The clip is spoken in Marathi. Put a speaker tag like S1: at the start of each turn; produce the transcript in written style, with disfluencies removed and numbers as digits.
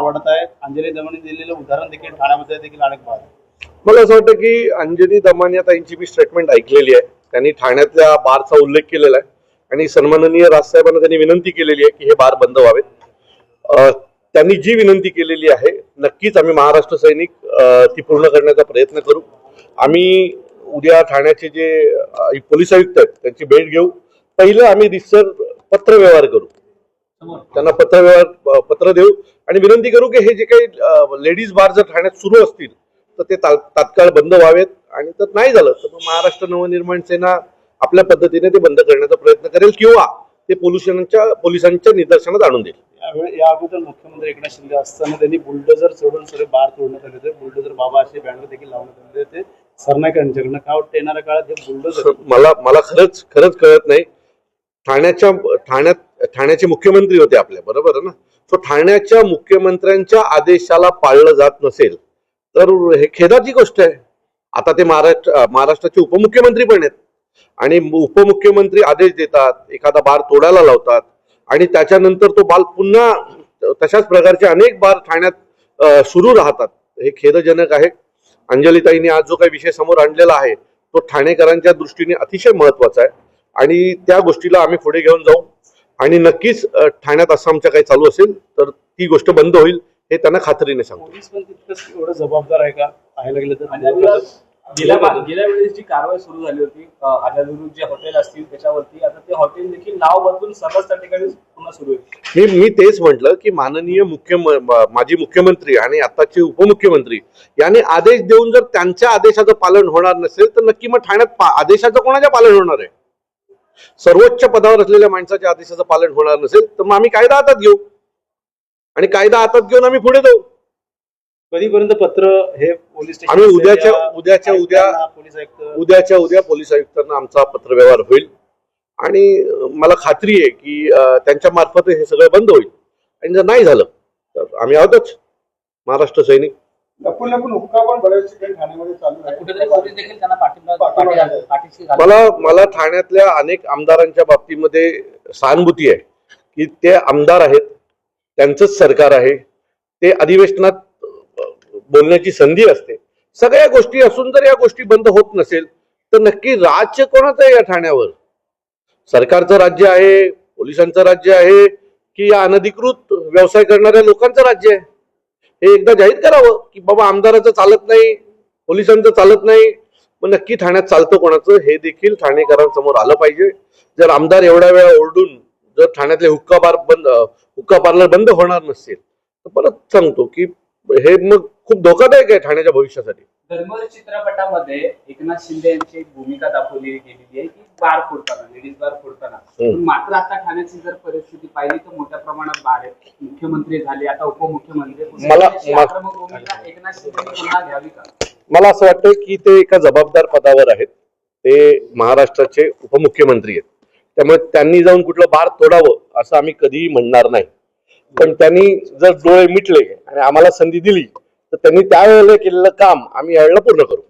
S1: आवडत आहे. अंजली दमनी दिलेलं उदाहरण देखील ठाण्यामध्ये देखील अनेक बार.
S2: मला असं वाटतं की अंजली दमानिया ताईंची मी स्टेटमेंट ऐकलेली आहे. त्यांनी ठाण्यातल्या बारचा उल्लेख केलेला आहे आणि सन्माननीय राजसाहेबांना त्यांनी विनंती केलेली आहे की हे बार बंद व्हावेत. त्यांनी जी विनंती केलेली आहे नक्कीच आम्ही महाराष्ट्र सैनिक ती पूर्ण करण्याचा प्रयत्न करू. आम्ही उद्या ठाण्याचे जे पोलीस आयुक्त आहेत त्यांची भेट घेऊ. पहिलं आम्ही रिसर पत्रव्यवहार करू, त्यांना पत्र देऊ आणि विनंती करू की हे जे काही लेडीज बार जर ठाण्यात सुरू असतील तर ते तात्काळ बंद व्हावेत आणि तर नाही झालं तर मग महाराष्ट्र नवनिर्माण सेना आपल्या पद्धतीने ते बंद करण्याचा प्रयत्न करेल किंवा ते पोलिसांच्या निदर्शनात आणून देईल.
S1: या अगोदर मुख्यमंत्री एकनाथ शिंदे असताना त्यांनी बुलडोजर सोडून सगळे बार तोडण्यात आले होते. बुलडोजर बाबा असे बॅनर देखील लावण्यात आले होते. सरनाईक यांच्याकडनं काय वाटतं येणाऱ्या काळात हे बुलडोजर
S2: मला खरंच कळत नाही. ठाण्याचे मुख्यमंत्री होते आपल्या, बरोबर आहे ना. तो ठाण्याच्या मुख्यमंत्र्यांच्या आदेशाला पाळलं जात नसेल तर हे खेदाची गोष्ट आहे. आता ते महाराष्ट्राचे उपमुख्यमंत्री पण आहेत आणि उपमुख्यमंत्री आदेश देतात, एखादा बार तोडायला लावतात आणि त्याच्यानंतर तो बाल पुन्हा तशाच प्रकारचे अनेक बार ठाण्यात सुरू राहतात. हे खेदजनक आहे. अंजलीताईंनी आज जो काही विषय समोर आणलेला आहे तो ठाणेकरांच्या दृष्टीने अतिशय महत्वाचा आहे आणि त्या गोष्टीला आम्ही पुढे घेऊन जाऊ आणि नक्कीच ठाण्यात असं आमच्या काही चालू असेल तर ती गोष्ट बंद होईल हे त्यांना खात्रीने सांगतो.
S1: पोलीस पण तितकंच एवढं जबाबदार आहे का पाहायला गेलं तर?
S3: गेल्या वेळेस जी कारवाई सुरू झाली होती आझादुर्ग जे हॉटेल असतील त्याच्यावरती, आता ते हॉटेल देखील नाव बदलून सर्वच त्या ठिकाणी पुन्हा सुरू आहे.
S2: मी तेच म्हटलं की माननीय माजी मुख्यमंत्री आणि आताचे उपमुख्यमंत्री यांनी आदेश देऊन जर त्यांच्या आदेशाचं पालन होणार नसेल तर नक्की मग ठाण्यात आदेशाचं कोणाच्या पालन होणार आहे? सर्वोच्च पदावर असलेल्या माणसाच्या आदेशाचं पालन होणार नसेल तर मग आम्ही कायदा हातात घेऊ आणि कायदा हातात घेऊन आम्ही पुढे जाऊ.
S1: कधीपर्यंत पत्र हे पोलीस स्टेशन
S2: आम्ही उद्याच्या उद्या पोलीस आयुक्तांना आमचा पत्रव्यवहार होईल आणि मला खात्री आहे की त्यांच्या मार्फत हे सगळं बंद होईल आणि जर नाही झालं तर आम्ही आहोतच महाराष्ट्र सैनिक. मला ठाण्यातल्या अनेक आमदारांच्या बाबतीमध्ये सहानुभूती आहे की ते आमदार आहेत, त्यांचंच सरकार आहे, ते अधिवेशनात बोलण्याची संधी असते. सगळ्या गोष्टी असून जर या गोष्टी बंद होत नसेल तर नक्की राज्य कोणाचं आहे या ठाण्यावर? सरकारचं राज्य आहे, पोलिसांचं राज्य आहे की या अनधिकृत व्यवसाय करणाऱ्या लोकांचं राज्य आहे? हे एकदा जाहीर करावं की बाबा आमदाराचं चालत नाही, पोलिसांचं चालत नाही, मग नक्की ठाण्यात चालतं कोणाचं हे देखील ठाणेकरांसमोर आलं पाहिजे. जर आमदार एवढ्या वेळा ओरडून जर ठाण्यातले हुक्का पार्लर बंद होणार नसेल तर परत सांगतो की हे मग खूप धोकादायक आहे ठाण्याच्या भविष्यासाठी.
S3: धर्मवीर चित्रपटामध्ये एकनाथ शिंदे यांची एक भूमिका दाखवली गेलेली आहे की बार फोडताना, लेडीज बार फोडताना. मात्र आता ठाण्याची जर परिस्थिती पाहिली तर मोठ्या प्रमाणात बार आहेत. मुख्यमंत्री झाले, आता उपमुख्यमंत्री. एकनाथ शिंदे पुन्हा घ्यावी का?
S2: मला असं वाटतं की ते एका जबाबदार पदावर आहेत, ते महाराष्ट्राचे उपमुख्यमंत्री आहेत, त्यामुळे त्यांनी जाऊन कुठलं बार तोडावं असं आम्ही कधीही म्हणणार नाही. पण त्यांनी जर डोळे मिटले आणि आम्हाला संधी दिली तर त्यांनी त्यावेळेला केलेलं काम आम्ही यावेळेला पूर्ण करू.